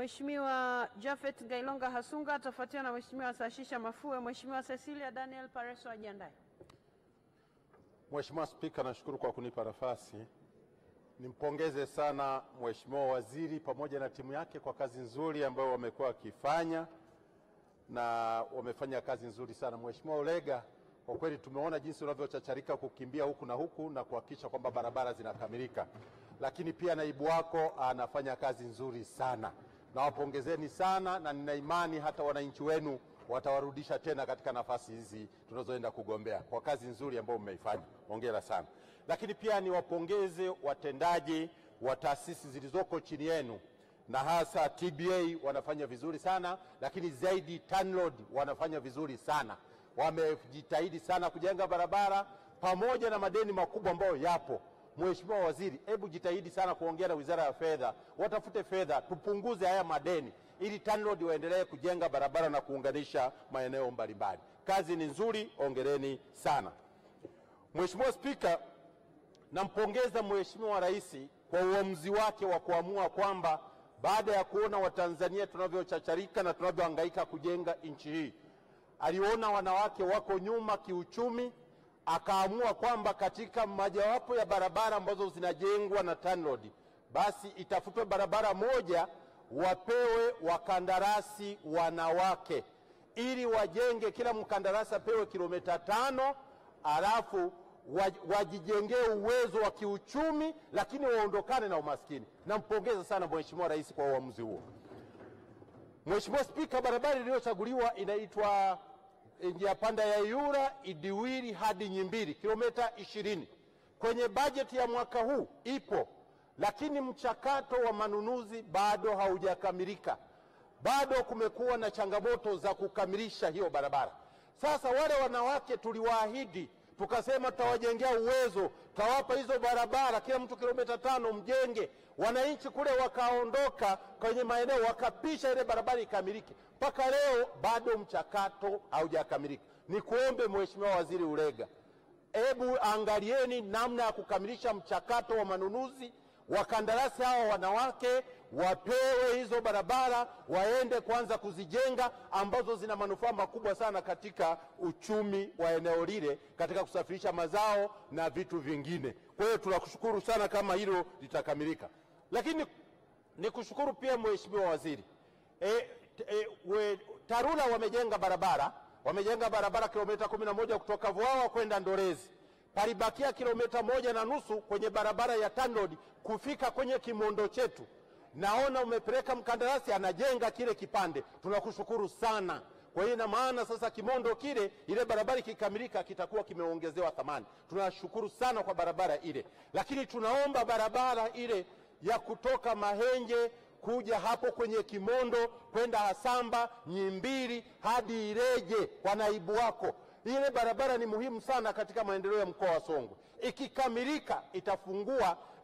Mheshimiwa Japhet Gailonga Hasunga atafuatia na Mheshimiwa Sashisha Mafue. Mheshimiwa Cecilia Daniel Pareso ajiandae. Mheshimiwa Spika, nashukuru kwa kunipa nafasi. Nimpongeze sana Mheshimiwa Waziri pamoja na timu yake kwa kazi nzuri ambayo wamekuwa wakifanya, na wamefanya kazi nzuri sana. Mheshimiwa Ulega, kwa kweli tumeona jinsi unavyochacharika kukimbia huku na huku na kuhakikisha kwamba barabara zinakamilika. Lakini pia naibu wako anafanya kazi nzuri sana. Nawapongezeni sana, na nina imani hata wananchi wenu watawarudisha tena katika nafasi hizi tunazoenda kugombea kwa kazi nzuri ambayo mmeifanya. Hongera sana. Lakini pia niwapongeze watendaji wa taasisi zilizoko chini yenu, na hasa TBA wanafanya vizuri sana, lakini zaidi TANROADS wanafanya vizuri sana. Wamejitahidi sana kujenga barabara pamoja na madeni makubwa ambayo yapo. Mheshimiwa Waziri, hebu jitahidi sana kuongea na Wizara ya Fedha, watafute fedha tupunguze haya madeni ili TANROADS waendelee kujenga barabara na kuunganisha maeneo mbalimbali. Kazi ni nzuri, ongereni sana. Mheshimiwa Spika, nampongeza Mheshimiwa Rais kwa uamuzi wake wa kuamua kwamba baada ya kuona Watanzania tunavyochacharika na tunavyohangaika kujenga nchi hii, aliona wanawake wako nyuma kiuchumi, akaamua kwamba katika mojawapo ya barabara ambazo zinajengwa na TANROADS basi itafutwe barabara moja wapewe wakandarasi wanawake, ili wajenge, kila mkandarasi apewe kilomita 5, alafu wajijengee uwezo wa kiuchumi, lakini waondokane na umaskini. Nampongeza sana Mheshimiwa Rais kwa uamuzi huo. Mheshimiwa Spika, barabara iliyochaguliwa inaitwa njia panda ya Iyura Idiwiri hadi Nyimbili, kilomita 20. Kwenye bajeti ya mwaka huu ipo, lakini mchakato wa manunuzi bado haujakamilika. Bado kumekuwa na changamoto za kukamilisha hiyo barabara. Sasa wale wanawake tuliwaahidi, tukasema tutawajengea uwezo, tutawapa hizo barabara kila mtu kilomita 5 mjenge. Wananchi kule wakaondoka kwenye maeneo wakapisha ile barabara ikamilike. Mpaka leo bado mchakato haujakamilika. Nikuombe Mheshimiwa Waziri Ulega, hebu angalieni namna ya kukamilisha mchakato wa manunuzi. Wakandarasi hawa wanawake wapewe hizo barabara, waende kwanza kuzijenga, ambazo zina manufaa makubwa sana katika uchumi wa eneo lile, katika kusafirisha mazao na vitu vingine. Kwa hiyo tunakushukuru sana kama hilo litakamilika. Lakini nikushukuru pia Mheshimiwa Waziri, TARURA wamejenga barabara kilomita 11 kutoka Vwawa kwenda Ndolezi. Palibakia kilomita 1.5 kwenye barabara ya TANROADS kufika kwenye kimondo chetu. Naona umepeleka mkandarasi anajenga kile kipande. Tunakushukuru sana. Kwa hiyo ina maana sasa kimondo kile, ile barabara kikamilika, kitakuwa kimeongezewa thamani. Tunashukuru sana kwa barabara ile. Lakini tunaomba barabara ile ya kutoka Mahenje kuja hapo kwenye kimondo kwenda Hasamba, Nyimbili hadi Ileje kwa naibu wako. Ile barabara ni muhimu sana katika maendeleo ya mkoa wa Songwe. Ikikamilika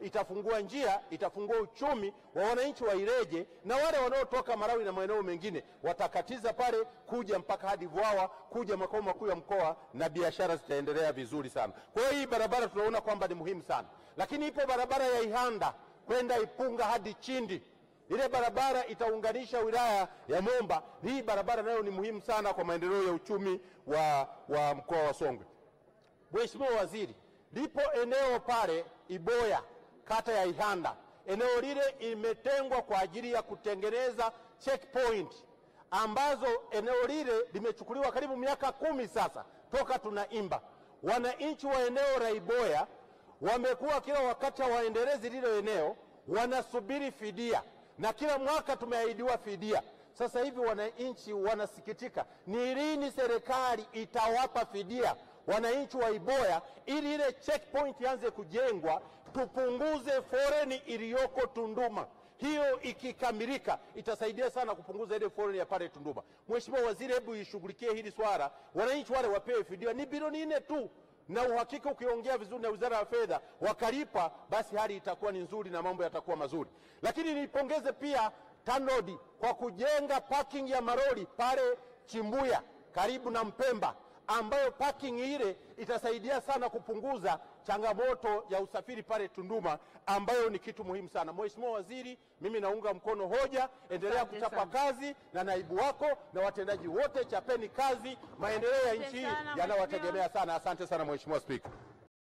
itafungua njia, itafungua uchumi wa wananchi wa Ileje, na wale wanaotoka Marawi na maeneo mengine watakatiza pale kuja mpaka hadi Vwawa, kuja makao makuu ya mkoa, na biashara zitaendelea vizuri sana. Kwa hiyo hii barabara tunaona kwamba ni muhimu sana. Lakini ipo barabara ya Ihanda kwenda Ipunga hadi Chindi. Ile barabara itaunganisha wilaya ya Momba. Hii barabara nayo ni muhimu sana kwa maendeleo ya uchumi wa mkoa wa Songwe. Mheshimiwa Waziri, lipo eneo pale Iboya, kata ya Ihanda. Eneo lile imetengwa kwa ajili ya kutengeneza checkpoint, ambazo eneo lile limechukuliwa karibu miaka 10 sasa toka tunaimba. Wananchi wa eneo la Iboya wamekuwa kila wakati waendelezi lile eneo wanasubiri fidia, na kila mwaka tumeahidiwa fidia. Sasa hivi wananchi wanasikitika, ni lini serikali itawapa fidia wananchi wa Iboya ili ile checkpoint ianze kujengwa, tupunguze foreni iliyoko Tunduma. Hiyo ikikamilika itasaidia sana kupunguza ile foreni ya pale Tunduma. Mheshimiwa Waziri, hebu ishughulikie hili swala, wananchi wale wapewe fidia. Ni bilioni 4 tu, na uhakika ukiongea vizuri na Wizara ya Fedha wakalipa, basi hali itakuwa ni nzuri na mambo yatakuwa mazuri. Lakini nipongeze pia TANROADS kwa kujenga parking ya maroli pale Chimbuya karibu na Mpemba, ambayo parking ile itasaidia sana kupunguza changamoto ya usafiri pale Tunduma, ambayo ni kitu muhimu sana. Mheshimiwa Waziri, mimi naunga mkono hoja, endelea kuchapa kazi na naibu wako na watendaji wote, chapeni kazi. Maendeleo ya nchi hii yanawategemea sana. Asante sana Mheshimiwa Spika.